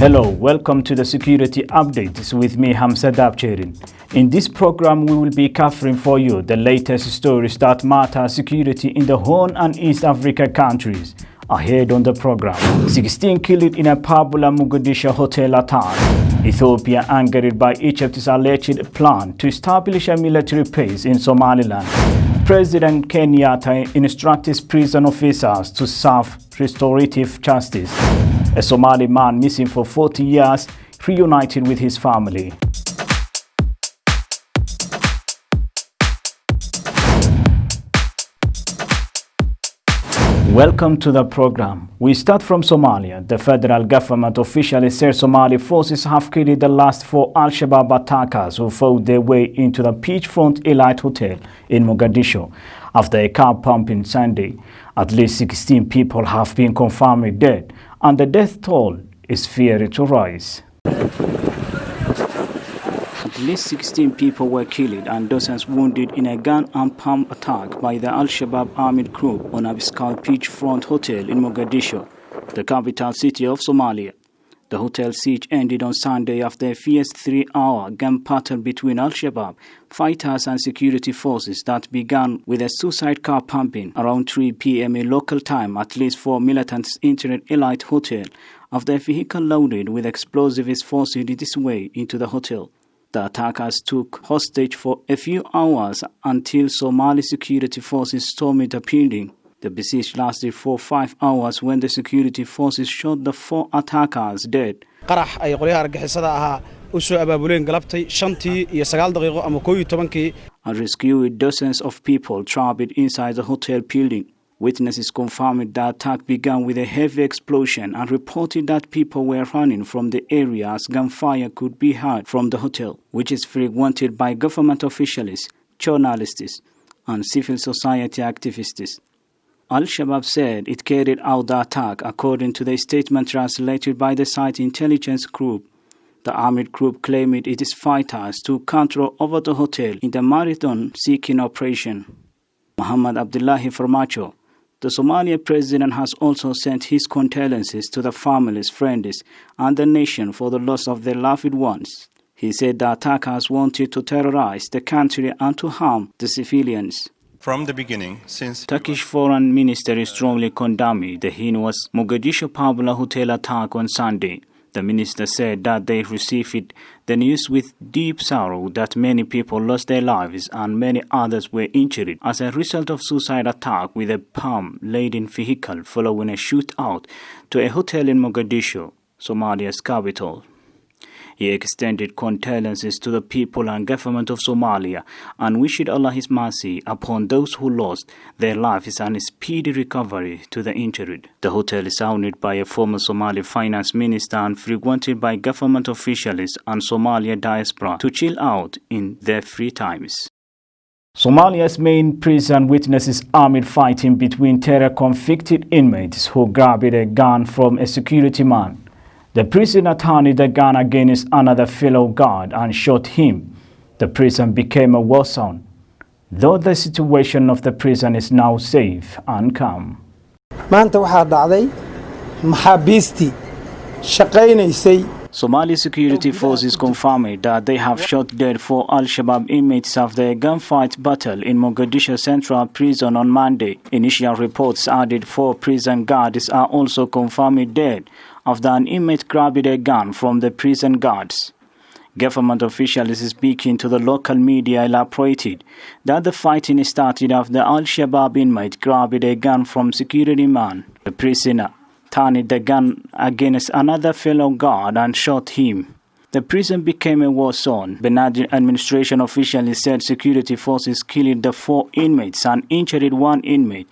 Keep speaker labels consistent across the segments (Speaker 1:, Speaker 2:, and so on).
Speaker 1: Hello, welcome to the Security Updates with me, Hamse Daabjeerin. In this program, we will be covering for you the latest stories that matter security in the Horn and East Africa countries. Ahead on the program, 16 killed in a popular Mogadishu hotel attack. Ethiopia angered by Egypt's alleged plan to establish a military base in Somaliland. President Kenyatta instructs prison officers to serve restorative justice. A Somali man missing for 40 years reunited with his family. Welcome to the program. We start from Somalia. The federal government officially said Somali forces have killed the last 4 Al-Shabaab attackers who fought their way into the Beachfront Elite Hotel in Mogadishu after a car pumping Sunday. At least 16 people have been confirmed dead, and the death toll is feared to rise. At least 16 people were killed and dozens wounded in a gun and pump attack by the Al-Shabaab armed group on Abiskal Beachfront Hotel in Mogadishu, the capital city of Somalia. The hotel siege ended on Sunday after a fierce 3-hour gun battle between Al-Shabaab fighters and security forces that began with a suicide car pumping around 3 p.m. in local time. At least 4 militants entered Elite Hotel after a vehicle loaded with explosives forced its way into the hotel. The attackers took hostage for a few hours until Somali security forces stormed the building. The besiege lasted for 5 hours when the security forces shot the 4 attackers dead.
Speaker 2: qarax ay qolyaha argixisada aha u soo abaabuleen galabtay 5 iyo 9 daqiiqo ama 12
Speaker 1: and rescued dozens of people trapped inside the hotel building. Witnesses confirmed the attack began with a heavy explosion and reported that people were running from the area as gunfire could be heard from the hotel, which is frequented by government officials, journalists, and civil society activists. Al-Shabaab said it carried out the attack according to the statement translated by the site intelligence group. The armed group claimed its fighters took control over the hotel in the marathon-seeking operation. Muhammad Abdullahi Farmajo, the Somali president, has also sent his condolences to the families, friends, and the nation for the loss of their loved ones. He said the attackers wanted to terrorize the country and to harm the civilians.
Speaker 3: From the beginning, since
Speaker 1: Turkish Foreign Minister strongly condemned the heinous Mogadishu popular hotel attack on Sunday. The minister said that they received the news with deep sorrow that many people lost their lives and many others were injured as a result of suicide attack with a bomb-laden vehicle following a shootout to a hotel in Mogadishu, Somalia's capital. He extended condolences to the people and government of Somalia and wished Allah His mercy upon those who lost their lives and a speedy recovery to the injured. The hotel is owned by a former Somali finance minister and frequented by government officials and Somalia diaspora to chill out in their free times. Somalia's main prison witnesses armed fighting between terror-convicted inmates who grabbed a gun from a security man. The prisoner turned the gun against another fellow guard and shot him. The prison became a war zone, though the situation of the prison is now safe and calm.
Speaker 2: maanta waxa dhacday maxaabiistii shaqaynaysay.
Speaker 1: Somali security forces confirmed that they have shot dead 4 Al-Shabaab inmates after a gunfight battle in Mogadishu Central Prison on Monday. Initial reports added 4 prison guards are also confirmed dead after an inmate grabbed a gun from the prison guards. Government officials speaking to the local media elaborated that the fighting started after the Al-Shabaab inmate grabbed a gun from security man. The prisoner turned the gun against another fellow guard and shot him. The prison became a war zone. Benin administration officials said security forces killed the 4 inmates and injured 1 inmate.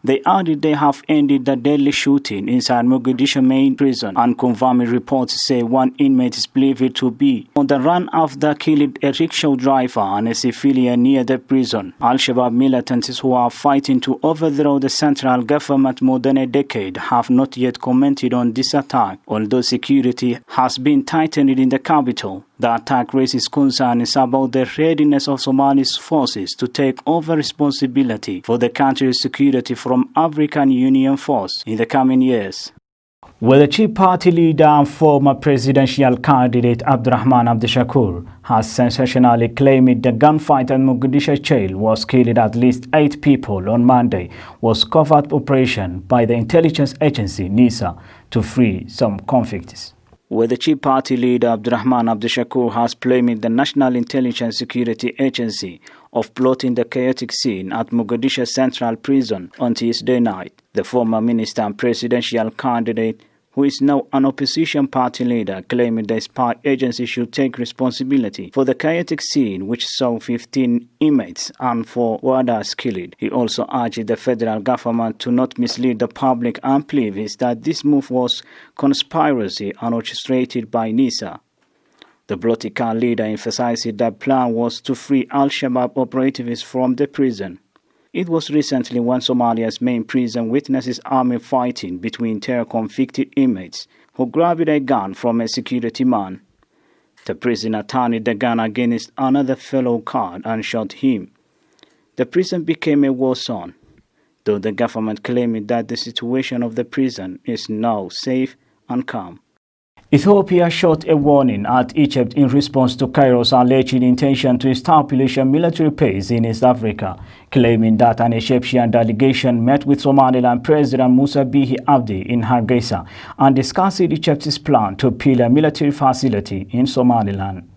Speaker 1: They added they have ended the deadly shooting inside Mogadishu main prison, and confirming reports say 1 inmate is believed to be on the run after killed a rickshaw driver and a civilian near the prison. Al-Shabaab militants who are fighting to overthrow the central government more than a decade have not yet commented on this attack, although security has been tightened in the capital. The attack raises concerns about the readiness of Somali's forces to take over responsibility for the country's security from African Union force in the coming years. Well, the Chief Party leader and former presidential candidate Abdurrahman Abdushakur has sensationally claimed the gunfight at Mogadishu jail was killing at least 8 people on Monday was covert operation by the intelligence agency NISA to free some convicts. Where the Chief Party leader Abdurrahman Abdushakur has blamed the National Intelligence Security Agency of plotting the chaotic scene at Mogadishu Central Prison on Tuesday night. The former minister and presidential candidate, who is now an opposition party leader, claiming the spy agency should take responsibility for the chaotic scene which saw 15 inmates and 4 others killed. He also urged the federal government to not mislead the public and believes that this move was conspiracy and orchestrated by NISA. The political leader emphasized that the plan was to free Al-Shabaab operatives from the prison. It was recently when Somalia's main prison witnesses army fighting between terror-convicted inmates who grabbed a gun from a security man. The prisoner turned the gun against another fellow guard and shot him. The prison became a war zone, though the government claimed that the situation of the prison is now safe and calm. Ethiopia shot a warning at Egypt in response to Cairo's alleged intention to establish a military base in East Africa, claiming that an Egyptian delegation met with Somaliland President Musa Bihi Abdi in Hargeisa and discussed Egypt's plan to build a military facility in Somaliland.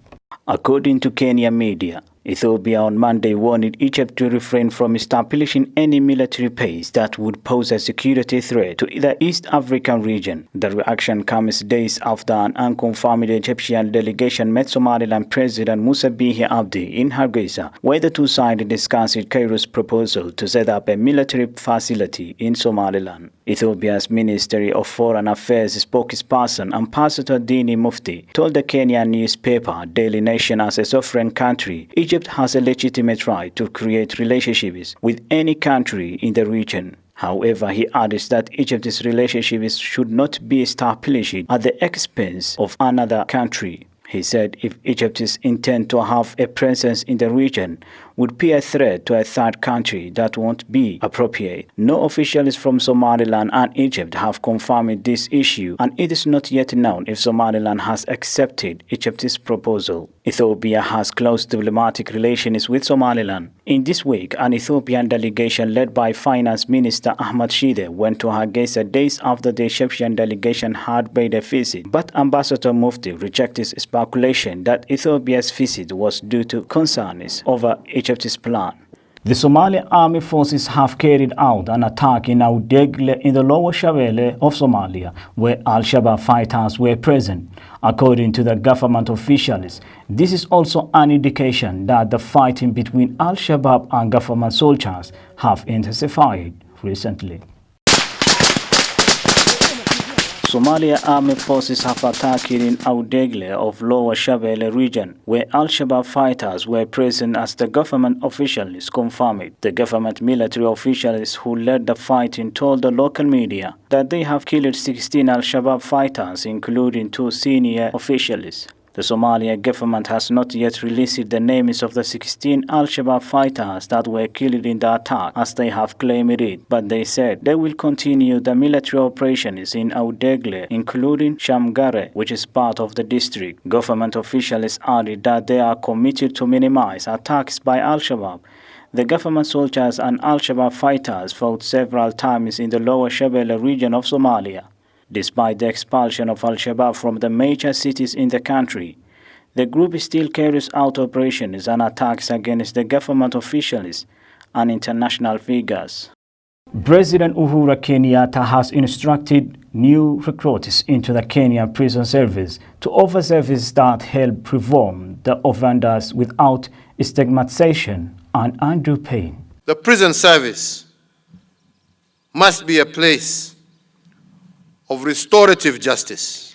Speaker 1: According to Kenya media, Ethiopia on Monday warned Egypt to refrain from establishing any military base that would pose a security threat to the East African region. The reaction comes days after an unconfirmed Egyptian delegation met Somaliland President Musa Bihi Abdi in Hargeisa, where the two sides discussed Cairo's proposal to set up a military facility in Somaliland. Ethiopia's Ministry of Foreign Affairs spokesperson Ambassador Dini Mufti told the Kenyan newspaper Daily Nation as a sovereign country, Egypt has a legitimate right to create relationships with any country in the region. However, he adds that Egypt's relationships should not be established at the expense of another country. He said if Egypt's intent to have a presence in the region would be a threat to a third country, that won't be appropriate. No officials from Somaliland and Egypt have confirmed this issue, and it is not yet known if Somaliland has accepted Egypt's proposal. Ethiopia has close diplomatic relations with Somaliland. In this week, an Ethiopian delegation led by Finance Minister Ahmad Shide went to Hargeisa days after the Egyptian delegation had paid a visit, but Ambassador Mufti rejected speculation that Ethiopia's visit was due to concerns over Egypt's plan. The Somali army forces have carried out an attack in Audegle in the lower Shabelle of Somalia, where Al-Shabaab fighters were present. According to the government officials, this is also an indication that the fighting between Al-Shabaab and government soldiers have intensified recently. Somalia army forces have attacked in Audegle of Lower Shabelle region, where Al-Shabaab fighters were present, as the government officials confirmed. The government military officials who led the fighting told the local media that they have killed 16 Al-Shabaab fighters, including 2 senior officials. The Somalia government has not yet released the names of the 16 Al-Shabaab fighters that were killed in the attack, as they have claimed it, but they said they will continue the military operations in Audegle, including Shamgare, which is part of the district. Government officials added that they are committed to minimize attacks by Al-Shabaab. The government soldiers and Al-Shabaab fighters fought several times in the lower Shabelle region of Somalia. Despite the expulsion of Al-Shabaab from the major cities in the country, the group still carries out operations and attacks against the government officials and international figures. President Uhuru Kenyatta has instructed new recruits into the Kenyan prison service to offer services that help reform the offenders without stigmatization and undue pain.
Speaker 4: The prison service must be a place of restorative justice.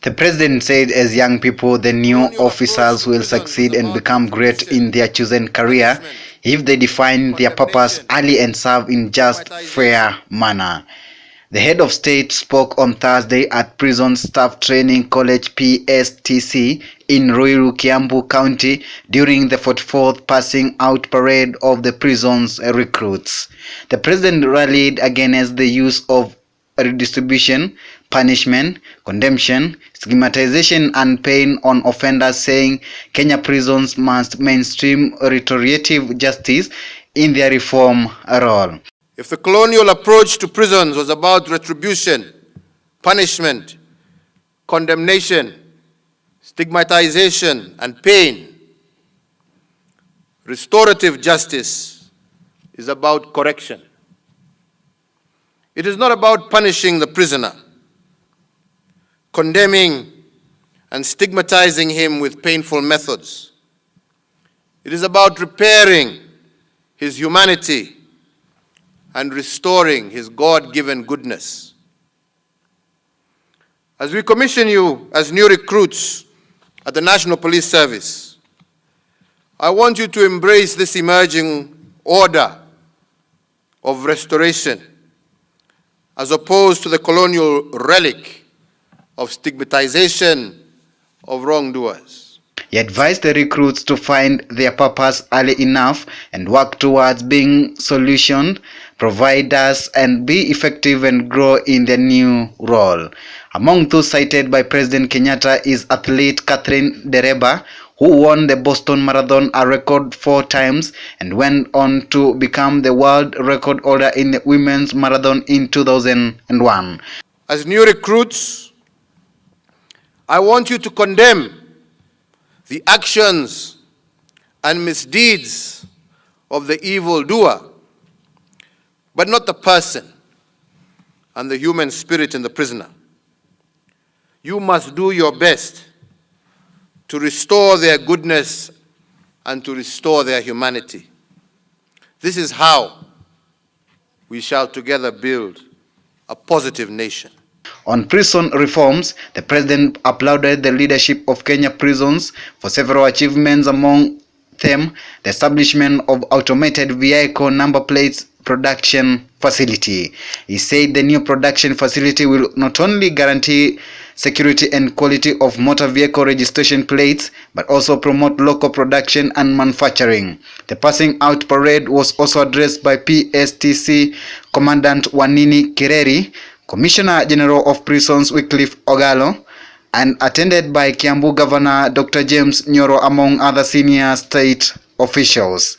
Speaker 5: The president said as young people, the new officers will succeed and become great in their chosen career if they define their purpose early and serve in just, fair manner. The head of state spoke on Thursday at Prison Staff Training College PSTC in Ruiru, Kiambu County during the 44th passing out parade of the prison's recruits. The president rallied against the use of redistribution punishment, condemnation, stigmatization and pain on offenders, saying Kenya prisons must mainstream restorative justice in their reform role.
Speaker 4: If the colonial approach to prisons was about retribution, punishment, condemnation, stigmatization, and pain, restorative justice is about correction. It is not about punishing the prisoner, condemning and stigmatizing him with painful methods. It is about repairing his humanity and restoring his God-given goodness. As we commission you as new recruits at the National Police Service, I want you to embrace this emerging order of restoration as opposed to the colonial relic of stigmatization of wrongdoers.
Speaker 5: He advised the recruits to find their purpose early enough and work towards being solution providers and be effective and grow in their new role. Among those cited by President Kenyatta is athlete Catherine Dereba, who won the Boston Marathon a record 4 times and went on to become the world record holder in the women's marathon in 2001.
Speaker 4: As new recruits, I want you to condemn the actions and misdeeds of the evildoer, but not the person and the human spirit in the prisoner. You must do your best to restore their goodness and to restore their humanity. This is how we shall together build a positive nation.
Speaker 5: On prison reforms, the president applauded the leadership of Kenya prisons for several achievements, among them the establishment of automated vehicle number plates production facility. He said the new production facility will not only guarantee security and quality of motor vehicle registration plates, but also promote local production and manufacturing. The passing out parade was also addressed by PSTC Commandant Wanini Kireri, Commissioner General of Prisons Wycliffe Ogalo, and attended by Kiambu Governor Dr. James Nyoro, among other senior state officials.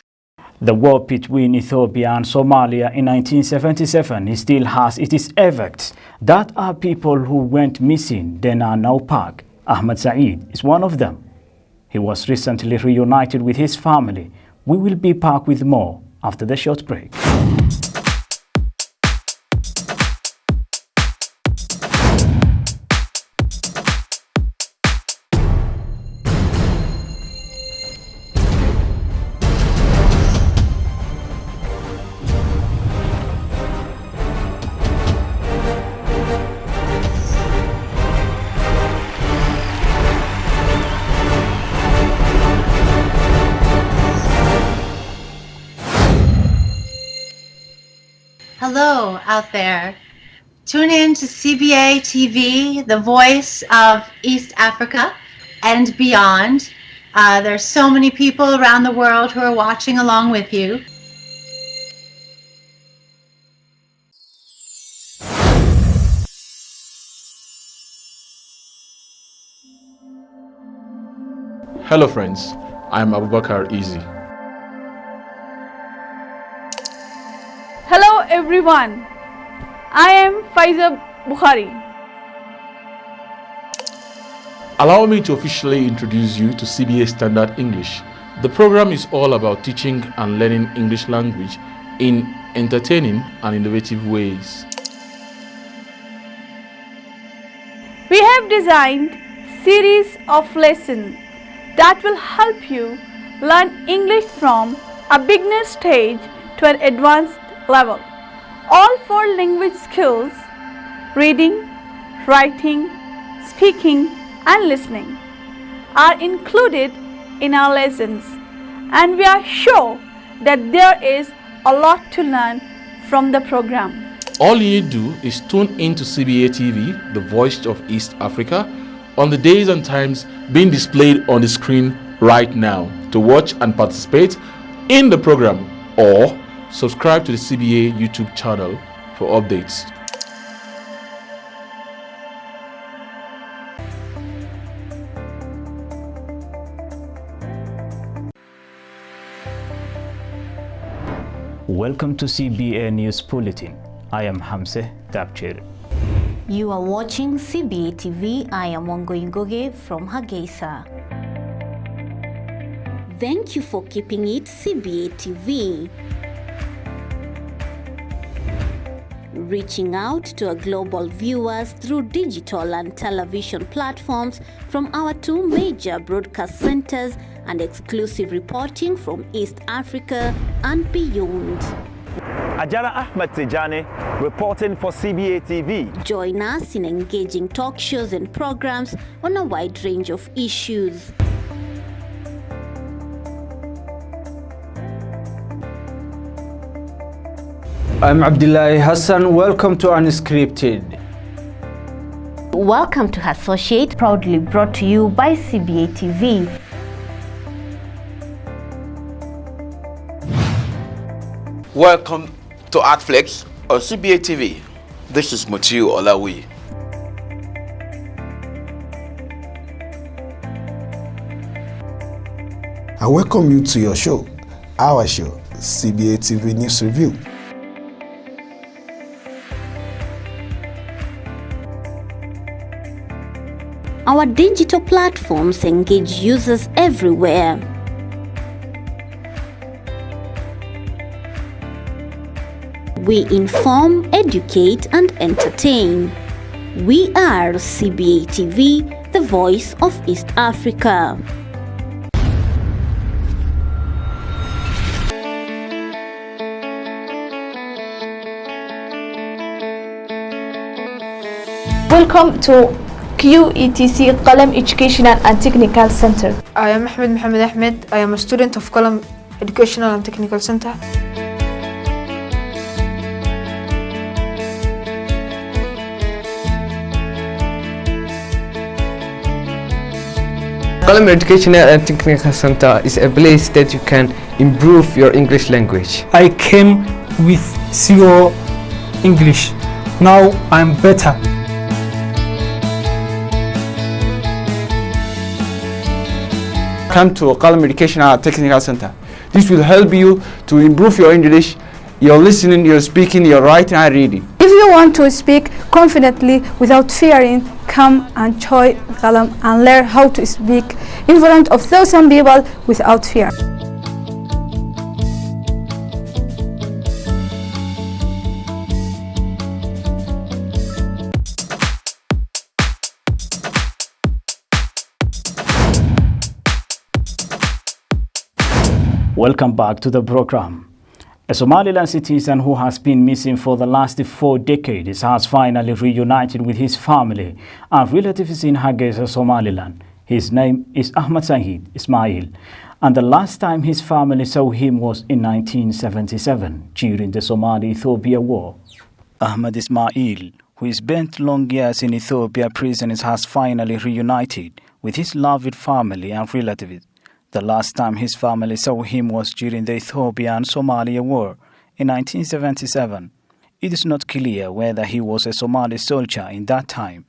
Speaker 1: The war between Ethiopia and Somalia in 1977 still has its effects. That are people who went missing then are now back. Ahmed Saeed is one of them. He was recently reunited with his family. We will be back with more after the short break.
Speaker 6: Hello out there. Tune in to CBA TV, the voice of East Africa and beyond. There's so many people around the world who are watching along with you.
Speaker 7: Hello friends, I'm Abubakar Easy.
Speaker 8: Hello everyone, I am Faiza Bukhari.
Speaker 7: Allow me to officially introduce you to CBA Standard English. The program is all about teaching and learning English language in entertaining and innovative ways.
Speaker 8: We have designed series of lessons that will help you learn English from a beginner stage to an advanced level. All 4 language skills, reading, writing, speaking and listening, are included in our lessons, and we are sure that there is a lot to learn from the program.
Speaker 7: All you need to do is tune into CBA TV, the voice of East Africa, on the days and times being displayed on the screen right now to watch and participate in the program, or subscribe to the CBA YouTube channel for updates.
Speaker 1: Welcome to CBA News Bulletin. I am Hamse Daabjeerin.
Speaker 9: You are watching CBA TV. I am Wangoingoge from Hargeisa. Thank you for keeping it CBA TV. Reaching out to our global viewers through digital and television platforms from our two major broadcast centers and exclusive reporting from East Africa and beyond.
Speaker 10: Ajana Ahmed Tijani reporting for CBA TV.
Speaker 9: Join us in engaging talk shows and programs on a wide range of issues.
Speaker 11: I'm Abdullahi Hassan. Welcome to Unscripted.
Speaker 9: Welcome to Associate, proudly brought to you by CBA TV.
Speaker 12: Welcome to Artflex on CBA TV. This is Mutiu Olawi.
Speaker 13: I welcome you to your show, our show, CBA TV News Review.
Speaker 9: Our digital platforms engage users everywhere. We inform, educate, and entertain. We are CBA TV, the voice of East Africa.
Speaker 8: Welcome to QETC Qalam Educational and Technical Center.
Speaker 14: I am Ahmed Mohamed Ahmed. I am a student of Qalam Educational and Technical Center.
Speaker 15: Qalam Educational and Technical Center is a place that you can improve your English language.
Speaker 16: I came with zero English. Now I'm better.
Speaker 17: Come to Qalam Educational and Technical Center. This will help you to improve your English, your listening, your speaking, your writing and reading.
Speaker 8: If you want to speak confidently without fearing, come and join Qalam and learn how to speak in front of thousand people without fear.
Speaker 1: Welcome back to the program. A Somaliland citizen who has been missing for the last 4 decades has finally reunited with his family and relatives in Hargeisa, Somaliland. His name is Ahmed Saeed Ismail, and the last time his family saw him was in 1977 during the Somali-Ethiopia War. Ahmed Ismail, who spent long years in Ethiopia prisons, has finally reunited with his loved family and relatives. The last time his family saw him was during the Ethiopia and Somalia War in 1977. It is not clear whether he was a Somali soldier in that time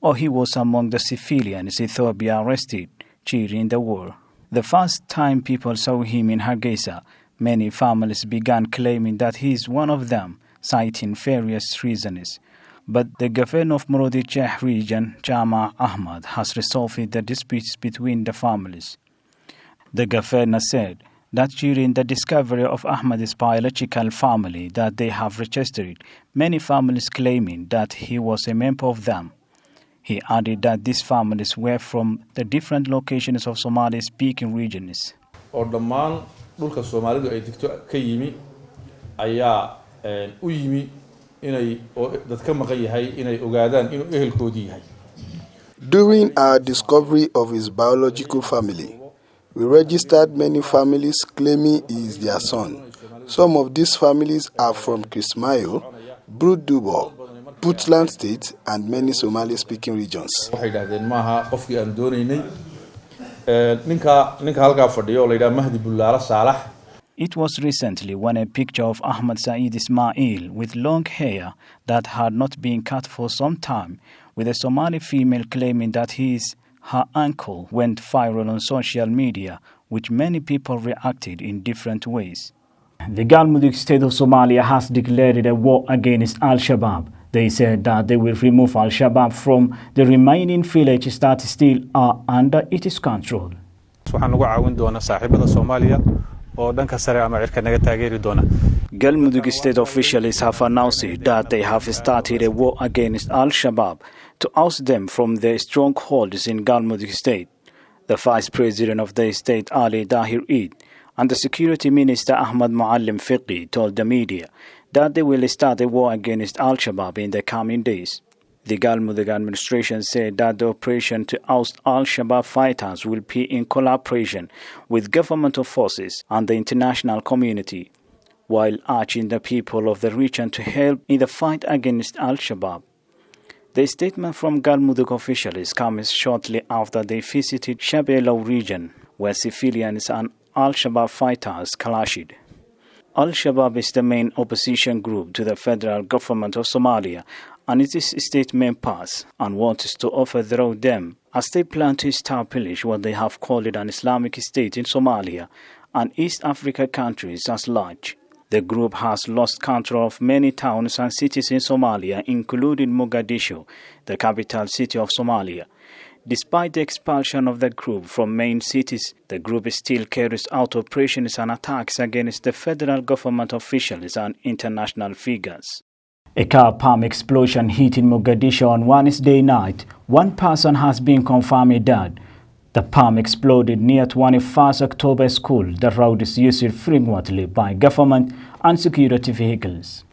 Speaker 1: or he was among the civilians Ethiopia arrested during the war. The first time people saw him in Hargeisa, many families began claiming that he is one of them, citing various reasons. But the governor of Morodijeh region, Jama Ahmad, has resolved the disputes between the families. The governor said that during the discovery of Ahmad's biological family that they have registered, many families claiming that he was a member of them. He added that these families were from the different locations of Somali-speaking regions.
Speaker 7: oo dhammaan dhulka Soomaalidu ay degto ka yimi ayaa u yimi inay dadka maqan yahay inay ogaadaan inuu ehelkoodii yahay.
Speaker 13: During our discovery of his biological family, we registered many families claiming he is their son. Some of these families are from Kismayo, Brudubo, Puntland State, and many Somali-speaking regions.
Speaker 1: It was recently when a picture of Ahmed Saeed Ismail with long hair that had not been cut for some time, with a Somali female claiming that he is her uncle, went viral on social media, which many people reacted in different ways. The Galmudug state of Somalia has declared a war against Al-Shabaab. They said that they will remove Al-Shabaab from the remaining villages that still are under its control. Galmudug state officials have announced that they have started a war against Al-Shabaab to oust them from their strongholds in Galmudug state. The Vice President of the state, Ali Daabjeerin, and the Security Minister Ahmad Muallim Fiqi told the media that they will start a war against Al-Shabaab in the coming days. The Galmudug administration said that the operation to oust Al-Shabaab fighters will be in collaboration with governmental forces and the international community, while urging the people of the region to help in the fight against Al-Shabaab. The statement from Galmudug officials comes shortly after they visited Shabeelow region, where civilians and Al-Shabaab fighters clashed. Al-Shabaab is the main opposition group to the federal government of Somalia and its state members, and wants to overthrow them as they plan to establish what they have called an Islamic state in Somalia and East Africa countries as large. The group has lost control of many towns and cities in Somalia, including Mogadishu, the capital city of Somalia. Despite the expulsion of the group from main cities, the group still carries out operations and attacks against the federal government officials and international figures. A car bomb explosion hit in Mogadishu on Wednesday night. One person has been confirmed dead. The bomb exploded near 21st October School. The road is used frequently by government and security vehicles.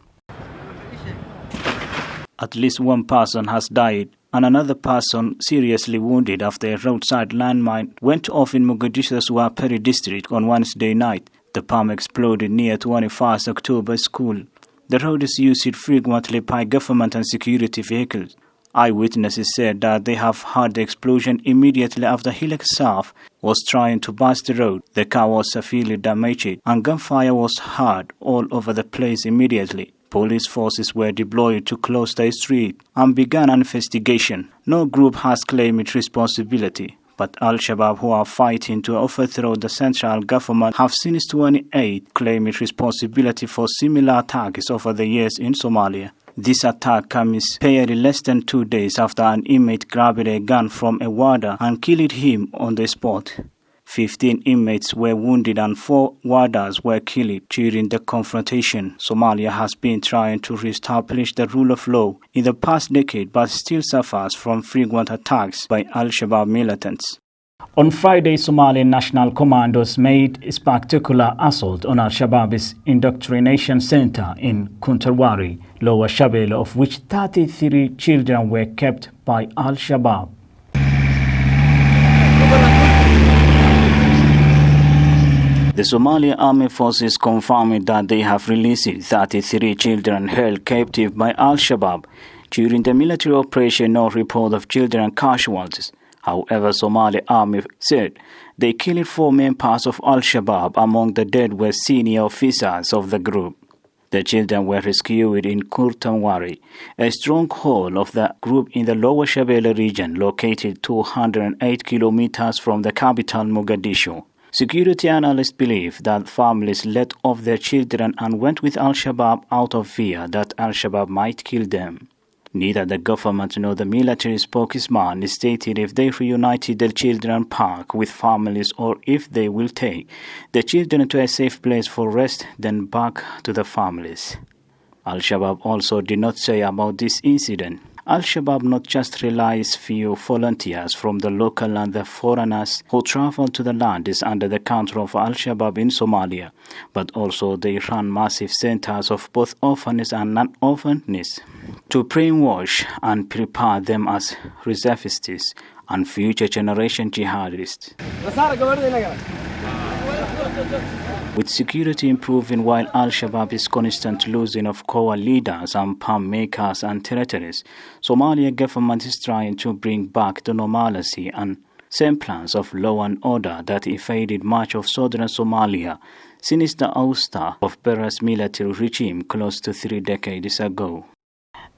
Speaker 1: At least one person has died and another person seriously wounded after a roadside landmine went off in Mogadishu's Waperi district on Wednesday night. The bomb exploded near 21st October School. The road is used frequently by government and security vehicles. Eyewitnesses said that they have heard the explosion immediately after Hilux Saf was trying to pass the road. The car was severely damaged and gunfire was heard all over the place immediately. Police forces were deployed to close the street and began an investigation. No group has claimed responsibility, but Al-Shabaab, who are fighting to overthrow the central government, have since 2008 claimed responsibility for similar attacks over the years in Somalia. This attack comes barely less than 2 days after an inmate grabbed a gun from a warder and killed him on the spot. 15 inmates were wounded and 4 warders were killed during the confrontation. Somalia has been trying to reestablish the rule of law in the past decade but still suffers from frequent attacks by Al-Shabaab militants. On Friday, Somalian National Commandos made a spectacular assault on Al-Shabaab's indoctrination center in Kuntarwari, Lower Shabeelle, of which 33 children were kept by Al-Shabaab. The Somali Army Forces confirmed that they have released 33 children held captive by Al-Shabaab. During the military operation, no report of children casualties. However, Somali Army said they killed 4 members of Al-Shabaab. Among the dead were senior officers of the group. The children were rescued in Kurtanwari, a stronghold of the group in the Lower Shabeelle region, located 208 kilometers from the capital Mogadishu. Security analysts believe that families let off their children and went with Al-Shabaab out of fear that Al-Shabaab might kill them. Neither the government nor the military spokesman stated if they reunited the children back with families or if they will take the children to a safe place for rest, then back to the families. Al-Shabaab also did not say about this incident. Al-Shabaab not just relies few volunteers from the local and the foreigners who travel to the lands under the control of Al-Shabaab in Somalia, but also they run massive centers of both orphans and non-orphans to brainwash and prepare them as reservists and future generation jihadists. With security improving while Al-Shabaab is constant losing of core leaders and bomb makers and territories, Somalia government is trying to bring back the normalcy and semblance of law and order that evaded much of southern Somalia since the ouster of Barre's military regime close to 3 decades ago.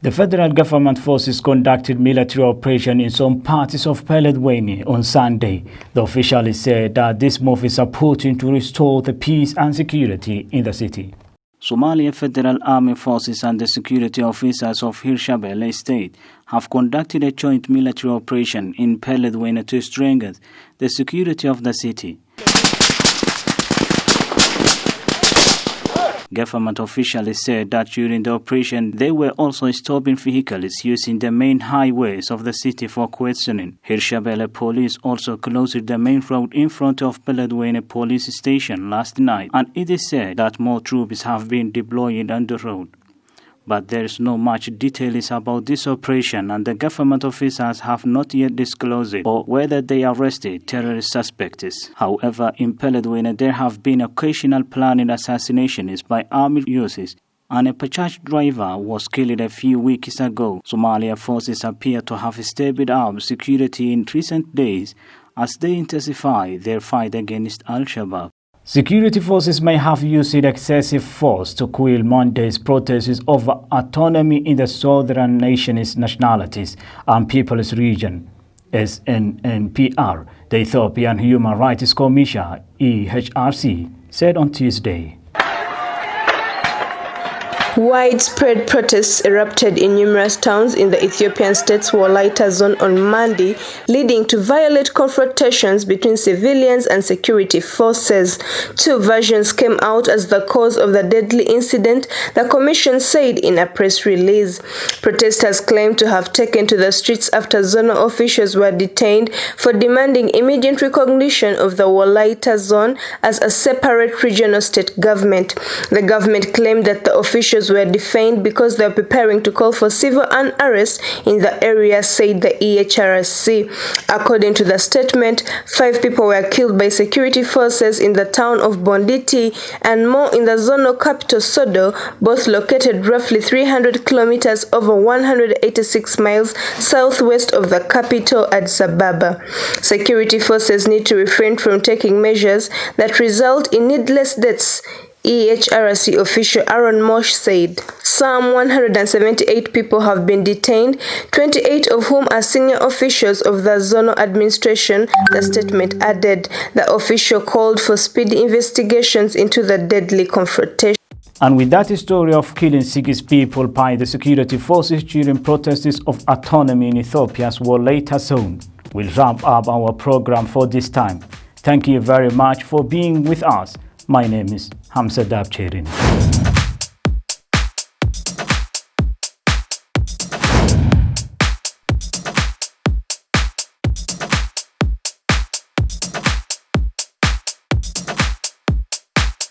Speaker 1: The federal government forces conducted military operation in some parts of Beledweyne on Sunday. The officials said that this move is supporting to restore the peace and security in the city. Somalia Federal Army Forces and the security officers of Hirshabelle State have conducted a joint military operation in Beledweyne to strengthen the security of the city. Government officials said that during the operation, they were also stopping vehicles using the main highways of the city for questioning. Hirshabelle police also closed the main road in front of Beledweyne police station last night, and it is said that more troops have been deployed on the road. But there is no much details about this operation, and the government officers have not yet disclosed it or whether they arrested terrorist suspects. However, in Beledweyne there have been occasional planned assassinations by armed youths, and a Bajaj driver was killed a few weeks ago. Somalia forces appear to have stepped up security in recent days as they intensify their fight against Al-Shabaab. Security forces may have used excessive force to quell Monday's protests over autonomy in the southern nation's nationalities and people's region. SNNPR, the Ethiopian Human Rights Commission, EHRC, said on Tuesday.
Speaker 18: Widespread protests erupted in numerous towns in the Ethiopian state's Wolaita zone on Monday, leading to violent confrontations between civilians and security forces. Two versions came out as the cause of the deadly incident, the commission said in a press release. Protesters claimed to have taken to the streets after zonal officials were detained for demanding immediate recognition of the Wolaita zone as a separate regional state government. The government claimed that the officials were defamed because they were preparing to call for civil unrest in the area, said the EHRC. According to the statement, 5 people were killed by security forces in the town of Bonditi and more in the zonal capital Sodo, both located roughly 300 kilometers over 186 miles southwest of the capital Addis Ababa. Security forces need to refrain from taking measures that result in needless deaths, EHRC official Aaron Mosh said. Some 178 people have been detained, 28 of whom are senior officials of the zonal administration, the statement added. The official called for speedy investigations into the deadly confrontation.
Speaker 1: And with that story of killing 6 people by the security forces during protests of autonomy in Ethiopia's Wolaita zone, we'll wrap up our program for this time. Thank you very much for being with us. My name is Hamse Daabjeerin.